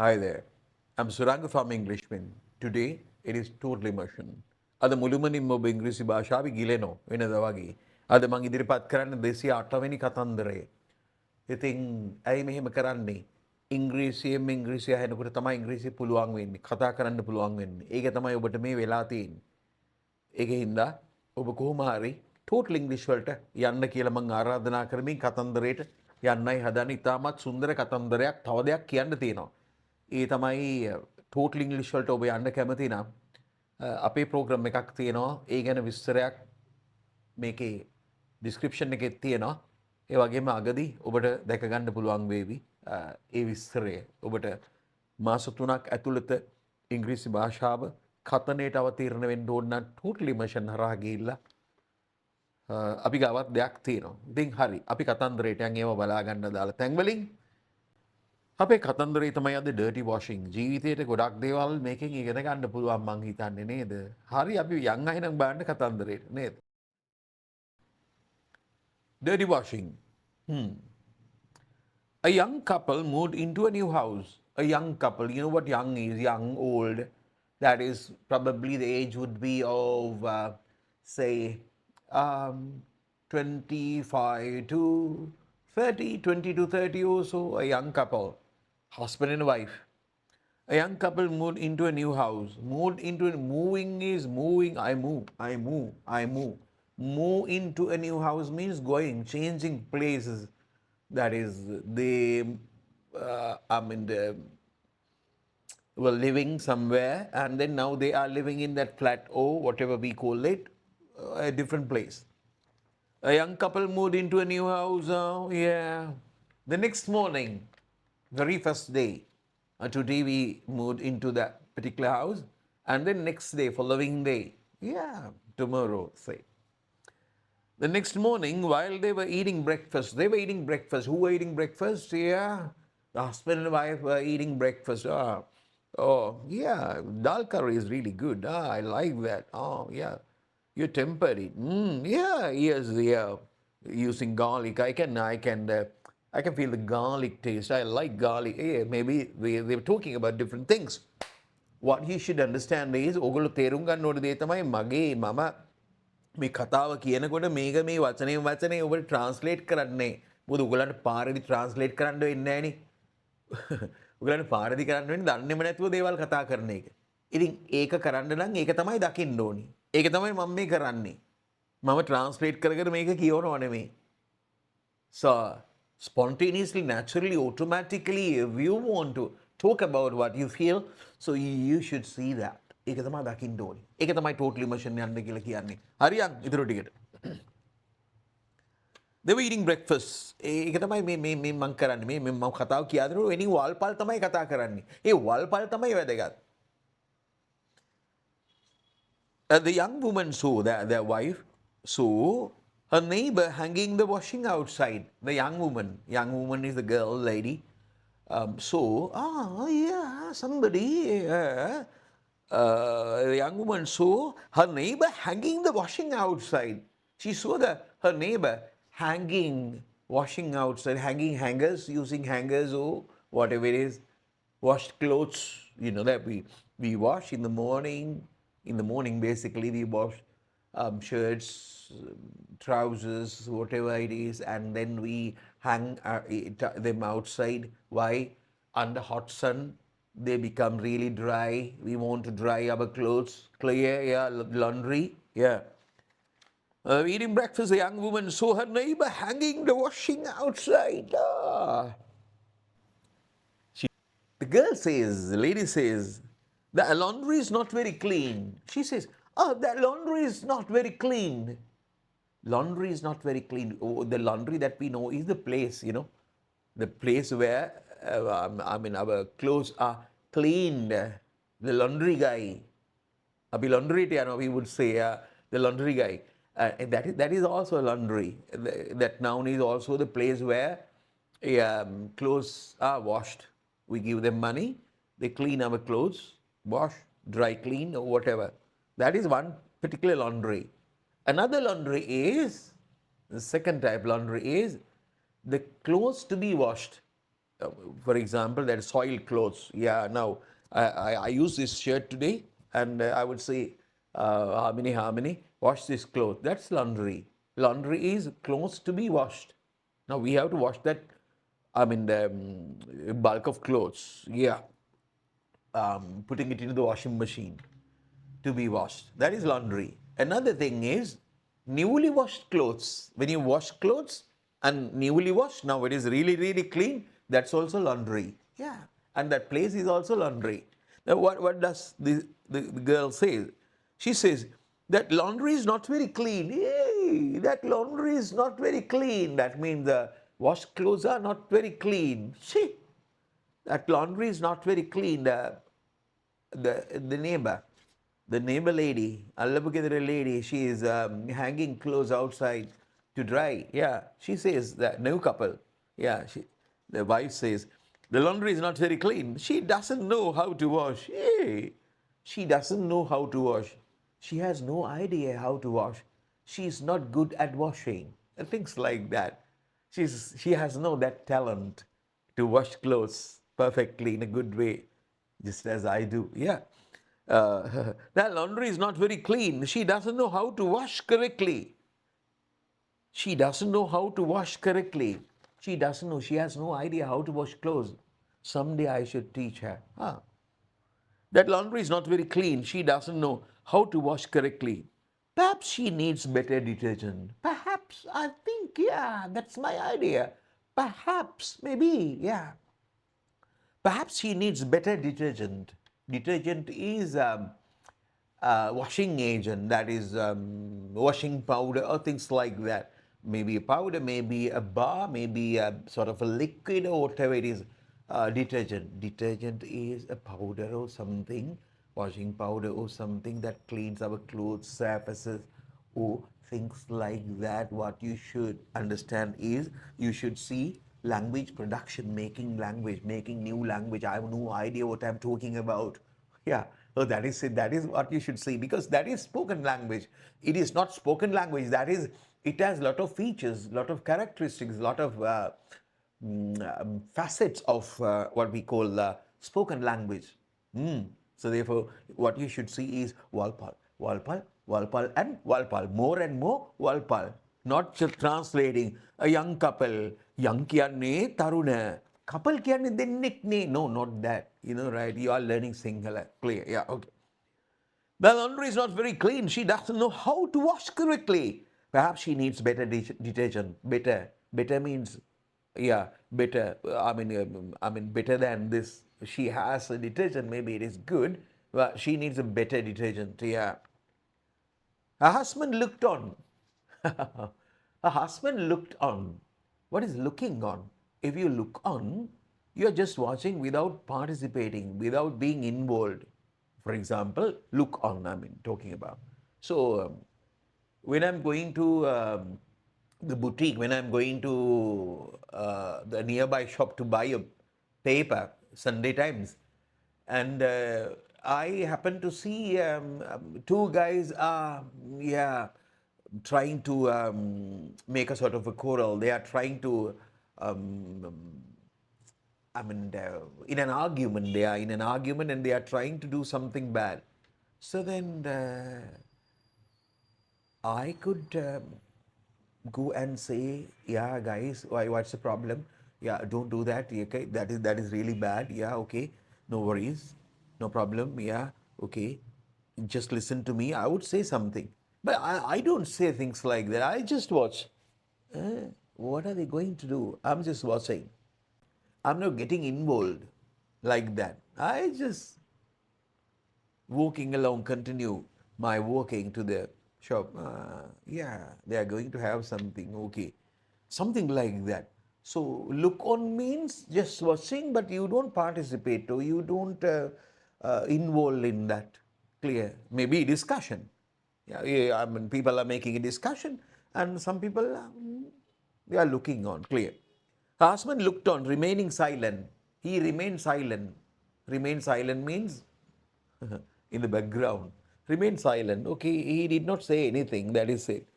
Hi there. I'm Suranga from Englishman. Today it is total immersion. අද මුළුමනින්ම ඔබ ඉංග්‍රීසි භාෂාව ගිලෙනෝ වෙනද වගේ. අද මං ඉදිරිපත් කරන්න 208 වෙනි කතන්දරය. ඉතින් ඇයි මෙහෙම කරන්නේ? ඉංග්‍රීසියෙන් ඉංග්‍රීසි අහනකොට තමයි ඉංග්‍රීසි පුළුවන් වෙන්නේ. කතා කරන්න පුළුවන් වෙන්නේ. ඒක තමයි ඔබට මේ වෙලා තියෙන්නේ. ඒකින්ද ඔබ කොහොම හරි ටෝටල් ඉංග්‍රීසි වලට යන්න කියලා මං ආරාධනා කරමින් කතන්දරයට යන්නයි හදන්නේ. ඉතාමත් සුන්දර කතන්දරයක්. තව දෙයක් කියන්න තියෙනවා. ඒ තමයි ටෝටල් ඉංග්‍රීසි වලට ඔබ යන්න කැමති නම් අපේ ප්‍රෝග්‍රෑම් එකක් තියෙනවා. ඒ ගැන විස්තරයක් මේකේ ඩිස්ක්‍රිප්ෂන් එකේ තියෙනවා. ඒ වගේම අගදී ඔබට දැක ගන්න පුළුවන් වේවි ඒ විස්තරය. ඔබට මාස 3ක් ඇතුළත ඉංග්‍රීසි භාෂාව කතනයට අවතීර්ණ වෙන්න ඕන නම් ටෝටල් ඉමර්ෂන් හරහා ගිහිල්ලා අපි ගාවත් දෙයක් තියෙනවා. ඉතින් හරි අපි කතන්දරයට යන් ඒව බලා ගන්න දාලා තැන් වලින් අපේ කතන්දරේ තමයි අද ඩර්ටි වොෂින්. ජීවිතේට ගොඩක් දේවල් මේකෙන් ඉගෙන ගන්න පුළුවන් මං හිතන්නේ නේද? හරි අපි යන් අහිනම් බලන්න කතන්දරේට නේද? Dirty washing. A young couple moved into a new house. A young couple, you know what young is? Young, old. That is probably the age would be of, say, 25 to 30, 20 to 30 or so. A young couple, husband and wife. A young couple moved into a new house. Moving is moving. I move, I move, I move. Move into a new house means going, changing places. That is, they, they were living somewhere and then now they are living in that flat or whatever we call it, a different place. A young couple moved into a new house. Yeah. The next morning, very first day, today we moved into that particular house, and then next day, following day, yeah, tomorrow, say. The next morning, while they were eating breakfast, Who were eating breakfast? Yeah, the husband and wife were eating breakfast. Oh, yeah, dal curry is really good. I like that. Oh, yeah, you tempered it. Yeah, yes, yeah. Using garlic, I can feel the garlic taste. I like garlic. Yeah, maybe they were talking about different things. What you should understand is, ඔගොල්ලෝ තේරුම් ගන්න ඕන දේ තමයි මගේ මම මේ කතාව කියනකොට මේක මේ වචනේ ඔබට ට්‍රාන්ස්ලේට් කරන්නේ. මොකද ඔයගලන්ට පාරේදී ට්‍රාන්ස්ලේට් කරන්න වෙන්නේ නැහනේ. ඔයගලන්ට පාරේදී කරන්න වෙන්නේ දන්නේම නැතුව දේවල් කතා කරන එක. ඉතින් ඒක කරන්න නම් ඒක තමයි දකින්න ඕනි. ඒක තමයි මම මේ කරන්නේ. මම ට්‍රාන්ස්ලේට් කර කර මේක කියවනව නෙමෙයි. So, spontaneously, naturally, automatically, if you want to talk about what you feel, so you should see that. ඒක තමයි දකින්න ඕනි. ඒක තමයි total immersion යන්න කියලා කියන්නේ. හරියන් ඉතුරු ටිකට. They were eating breakfast. ඒක තමයි මේ මං කරන්නේ. මේ මම කතාව කියද්දී වෙනි වල්පල් තමයි කතා කරන්නේ. ඒ වල්පල් තමයි වැදගත්. The young woman saw their wife saw her neighbor hanging the washing outside. The young woman is the girl, lady. Somebody. The young woman saw her neighbor hanging the washing outside. She saw her neighbor hanging washing outside, hanging hangers, using hangers or whatever it is, washed clothes, that we wash in the morning. In the morning, basically, we wash shirts, trousers, whatever it is, and then we hang them outside. Why? Under hot sun, they become really dry. We want to dry our clothes, clear, yeah, laundry, yeah. Eating breakfast, the young woman saw her neighbor hanging the washing outside. The girl says, the lady says, the laundry is not very clean. She says, that laundry is not very clean. Laundry is not very clean. Oh, the laundry that we know is the place, the place where, our clothes are cleaned. The laundry guy. Abhi laundry, we would say, the laundry guy. And that is also a laundry. That noun is also the place where clothes are washed. We give them money, they clean our clothes, wash, dry clean, or whatever. That is one particular laundry. Another laundry is, the second type laundry is the clothes to be washed. for example, that soiled clothes. Yeah, now I use this shirt today, and I would say, Harmony, wash this cloth. That's laundry. Laundry is clothes to be washed. Now we have to wash that. I mean, the bulk of clothes. Yeah, putting it into the washing machine to be washed. That is laundry. Another thing is newly washed clothes. When you wash clothes and newly washed, now it is really, really clean. That's also laundry. Yeah. And that place is also laundry. Now, what does the girl say? She says, that laundry is not very clean. Hey, that laundry is not very clean. That means the washed clothes are not very clean. See, that laundry is not very clean. The neighbor, the neighbor lady, Allapukethira lady, she is hanging clothes outside to dry. Yeah, she says that new couple. Yeah, the wife says the laundry is not very clean. She doesn't know how to wash. Hey, she doesn't know how to wash. She has no idea how to wash. She is not good at washing. And things like that. She has no that talent to wash clothes perfectly in a good way, just as I do. Yeah. That laundry is not very clean. She doesn't know how to wash correctly. She doesn't know how to wash correctly. She doesn't know. She has no idea how to wash clothes. Someday I should teach her. That laundry is not very clean. She doesn't know how to wash correctly. Perhaps she needs better detergent. Perhaps, I think, yeah, that's my idea. Perhaps, maybe, yeah. Perhaps she needs better detergent. Detergent is washing agent, that is washing powder or things like that. Maybe a powder, maybe a bar, maybe a sort of a liquid or whatever it is. Detergent. Detergent is a powder or something, washing powder or something that cleans our clothes surfaces or things like that. What you should understand is you should see language production, making language, making new language. I have no idea what I'm talking about. Yeah, so that is it. That is what you should see, because that is spoken language. It is not spoken language. That is, it has a lot of features, lot of characteristics, lot of facets of what we call spoken language. So therefore, what you should see is Walpal, Walpal, Walpal, and more Walpal. Not just translating a young couple, young kiyanne taruna. Couple kiyanne dennek ne. No, not that. You know, right? You are learning Sinhala. Clear. Yeah, okay. The laundry is not very clean. She doesn't know how to wash correctly. Perhaps she needs better detergent. Better. Better means, yeah, better. I mean, better than this. She has a detergent. Maybe it is good, but she needs a better detergent. Yeah. Her husband looked on. Her husband looked on. What is looking on? If you look on, you're just watching without participating, without being involved. For example, look on, talking about. So, when I'm going to the boutique, when I'm going to the nearby shop to buy a paper, Sunday Times, and I happen to see two guys are, yeah, trying to make a sort of a choral. They are trying to, in an argument. They are in an argument and they are trying to do something bad. So then I could go and say, yeah, guys, what's the problem? Yeah, don't do that. Okay, that is really bad. Yeah, okay, no worries, no problem. Yeah, okay, just listen to me. I would say something, but I don't say things like that. I just watch. What are they going to do? I'm just watching. I'm not getting involved like that. I just walking along, continue my walking to the shop. Yeah, they are going to have something. Okay, something like that. So look on means just watching, but you don't participate or you don't involve in that. Clear? Maybe discussion. Yeah, yeah, people are making a discussion, and some people they are looking on. Clear? Her husband looked on, remaining silent. He remained silent. Remain silent means in the background. Remain silent. Okay, he did not say anything, that is it.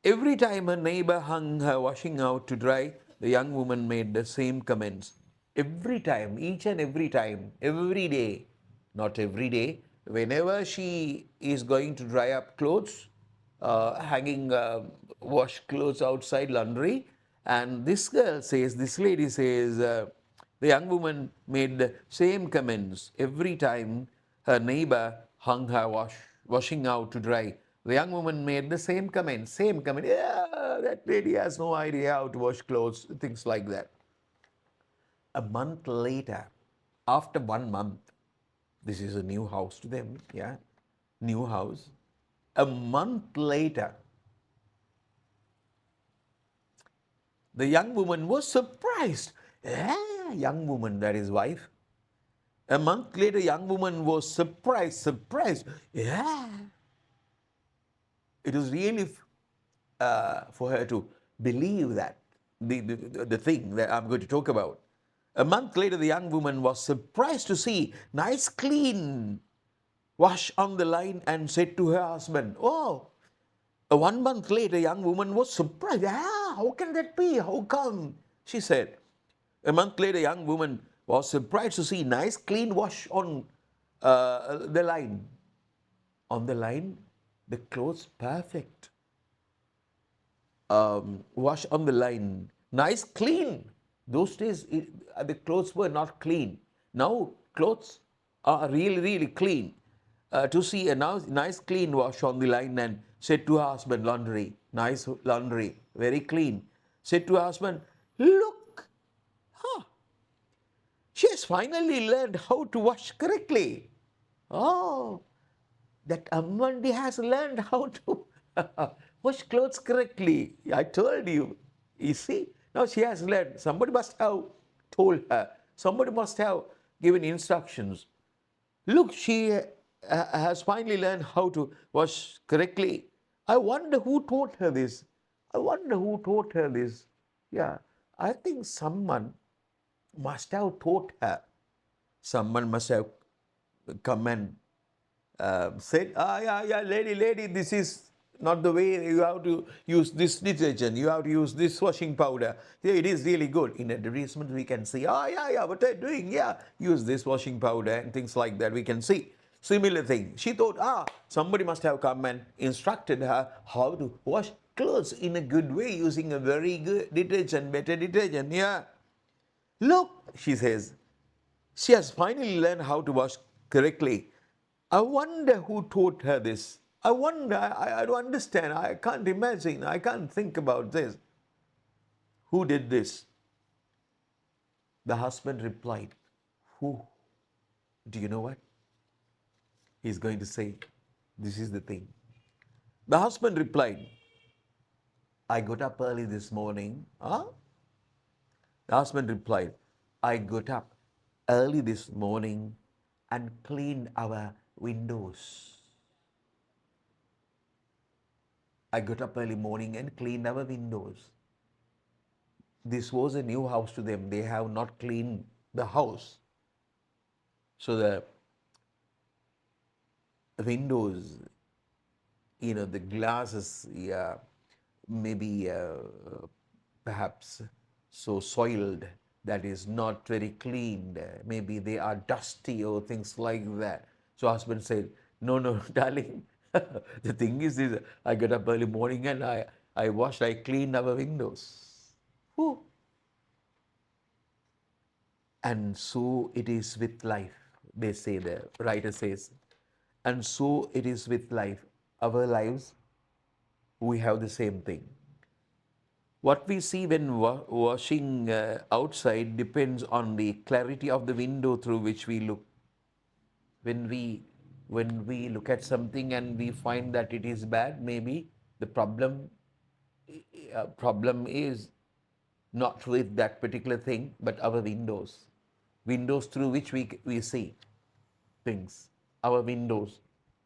Every time her neighbor hung her washing out to dry, the young woman made the same comments. Every time, each and every time, every day, not every day, whenever she is going to dry up clothes, hanging wash clothes outside laundry, and this girl says, this lady says, the young woman made the same comments every time her neighbor hung her washing out to dry. The young woman made the same comment, same comment. Yeah, that lady has no idea how to wash clothes, things like that. A month later, after 1 month, this is a new house to them, yeah, new house. A month later, the young woman was surprised. Yeah, young woman, that is wife. A month later, young woman was surprised. Yeah, it was really for her to believe that the thing that I'm going to talk about. A month later, the young woman was surprised to see nice, clean wash on the line and said to her husband, "Oh, 1 month later, young woman was surprised. Ah, how can that be? How come?" She said. A month later, young woman was surprised to see nice, clean wash on the line. On the line, the clothes perfect. Wash on the line. Nice, clean. Those days, the clothes were not clean. Now, clothes are really, really clean. To see a nice, clean wash on the line and said to her husband, laundry, nice laundry, very clean. Said to her husband, look, huh, she has finally learned how to wash correctly. Oh, that Ammandi has learned how to wash clothes correctly. I told you. You see, now she has learned. Somebody must have told her. Somebody must have given instructions. Look, she has finally learned how to wash correctly. I wonder who taught her this. I wonder who taught her this. Yeah, I think someone must have taught her. Someone must have come and said, yeah, lady, this is not the way you have to use this detergent. You have to use this washing powder. Yeah, it is really good. In advertisement, we can see, yeah, what are you doing? Yeah, use this washing powder and things like that. We can see. Similar thing. She thought, somebody must have come and instructed her how to wash clothes in a good way using a very good detergent, better detergent. Yeah. Look, she says, she has finally learned how to wash correctly. I wonder who taught her this. I wonder, I don't understand. I can't imagine. I can't think about this. Who did this? The husband replied, who? Do you know what? He's going to say, this is the thing. The husband replied, I got up early this morning. Huh? The husband replied, I got up early this morning and cleaned our windows. I got up early morning and cleaned our windows. This was a new house to them. They have not cleaned the house. So the windows, the glasses, yeah, maybe perhaps so soiled that is not very cleaned. Maybe they are dusty or things like that. So husband said, no, darling. The thing is this, I got up early morning and I cleaned our windows. Whew. And so it is with life, they say, the writer says. And so it is with life. Our lives, we have the same thing. What we see when washing outside depends on the clarity of the window through which we look. When we look at something and we find that it is bad, maybe the problem is not with that particular thing, but our windows through which we see things, our windows,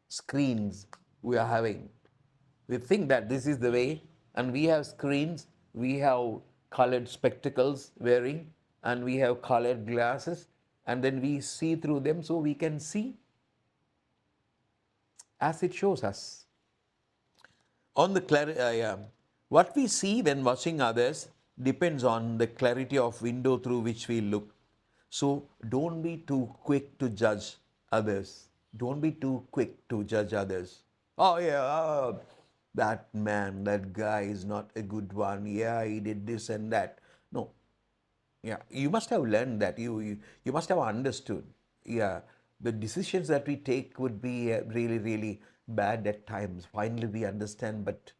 screens we are having. We think that this is the way, and we have screens, we have colored spectacles wearing, and we have colored glasses, and then we see through them so we can see as it shows us. On the what we see when watching others depends on the clarity of window through which we look. So don't be too quick to judge others. Don't be too quick to judge others. Oh yeah, that man, that guy is not a good one. Yeah, he did this and that. No, yeah, you must have learned that. You must have understood. Yeah, the decisions that we take would be really, really bad at times. Finally, we understand, but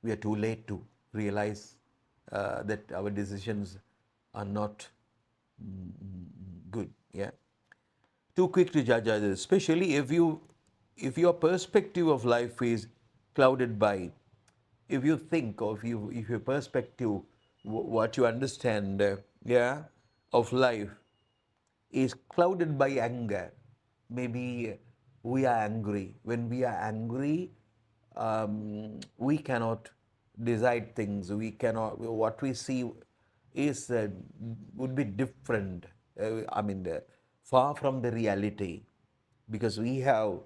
we are too late to realize that our decisions are not good. Yeah, too quick to judge others, especially if your perspective of life is clouded by, if you think, or if your perspective, what you understand, yeah, of life is clouded by anger. Maybe we are angry. When we are angry, we cannot decide things. We cannot. What we see is would be different. Far from the reality, because we have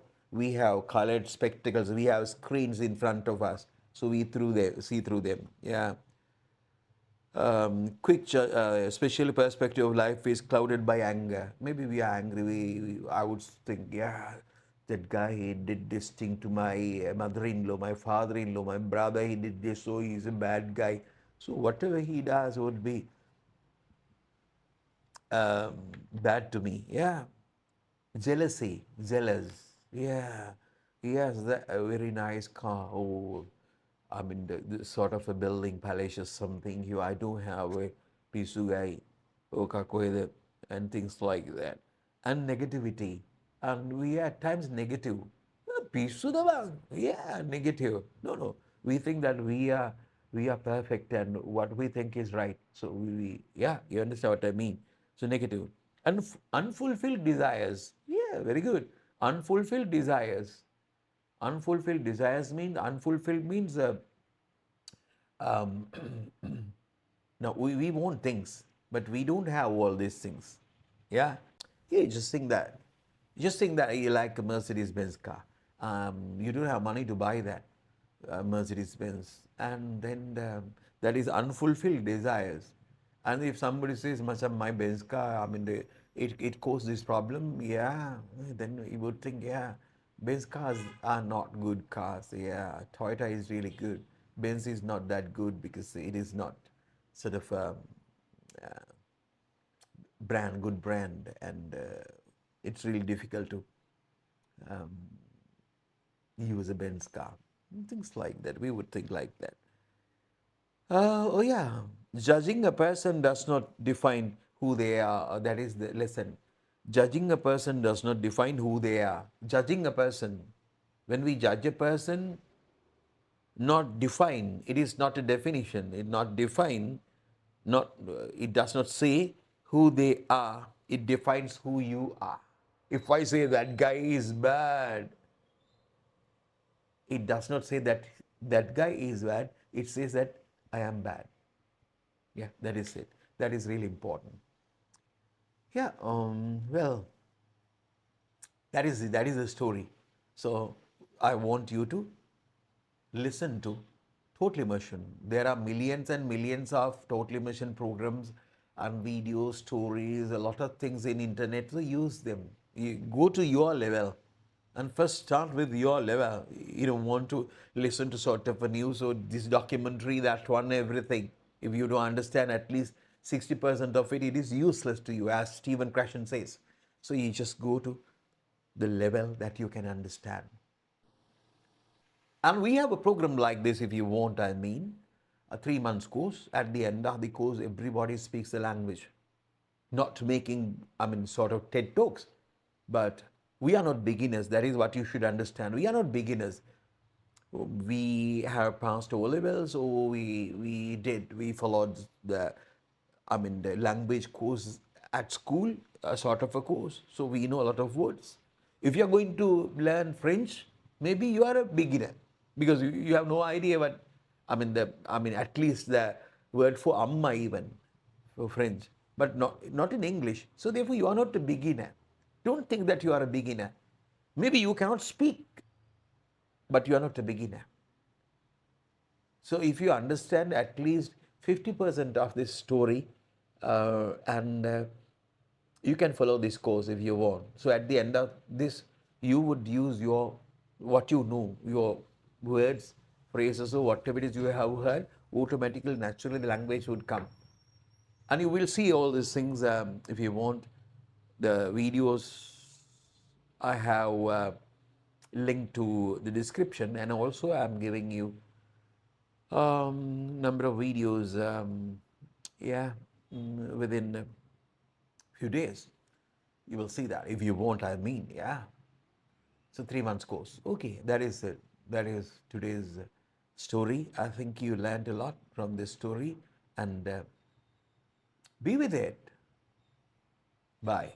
colored spectacles. We have screens in front of us, so we see through them. Yeah, especially perspective of life is clouded by anger. Maybe we are angry. I would think, yeah, that guy, he did this thing to my mother-in-law, my father-in-law, my brother. He did this, so he's a bad guy. So whatever he does would be um, bad to me. Yeah, jealousy, jealous. Yeah, he has a very nice car. Oh, the sort of a building, palace or something. I don't have a pisu guy, okakoide, and things like that. And negativity. And we are at times negative. Pisu dabang. Yeah, negative. No. We think that we are perfect and what we think is right. So yeah, you understand what I mean. So negative. And unfulfilled desires. Yeah, very good. Unfulfilled desires. Unfulfilled desires mean unfulfilled means um, now we want things, but we don't have all these things. Yeah, yeah. Just think that you like a Mercedes Benz car. You don't have money to buy that Mercedes Benz, and then that is unfulfilled desires. And if somebody says, "Macam my Benz car, it caused this problem," yeah, then you would think, yeah, Benz cars are not good cars. Yeah, Toyota is really good. Benz is not that good because it is not sort of uh, good brand, and it's really difficult to um, use a Benz car. Things like that. We would think like that. Oh yeah, judging a person does not define who they are. That is the lesson. Judging a person does not define who they are. Judging a person, when we judge a person, not define. It is not a definition. It not define. Not. It does not say who they are. It defines who you are. If I say that guy is bad, it does not say that that guy is bad. It says that I am bad. Yeah, that is it. That is really important. Yeah. Well, that is the story. So I want you to listen to Total Immersion. There are millions and millions of Total Immersion programs and videos, stories, a lot of things in internet. So use them. You go to your level and first start with your level. You don't want to listen to sort of a news or this documentary, that one, everything. If you don't understand at least 60% of it, it is useless to you, as Stephen Krashen says. So you just go to the level that you can understand. And we have a program like this, if you want, a 3 months course. At the end of the course, everybody speaks the language. Not making, sort of TED Talks, but we are not beginners. That is what you should understand. We are not beginners. We have passed O levels, or we followed the language course at school, a sort of a course. So we know a lot of words. If you are going to learn French, maybe you are a beginner because you have no idea what at least the word for amma even for French, but not in English. So therefore you are not a beginner. Don't think that you are a beginner. Maybe you cannot speak, but you are not a beginner. So if you understand at least 50% of this story, and you can follow this course if you want. So at the end of this, you would use your what you know, your words, phrases, or whatever it is you have heard. Automatically, naturally, the language would come, and you will see all these things if you want. The videos I have linked to the description, and also I'm giving you number of videos. Yeah, within a few days, you will see that if you want. I mean, yeah. So 3 months course. Okay, that is it. That is today's story. I think you learned a lot from this story, and be with it. Bye.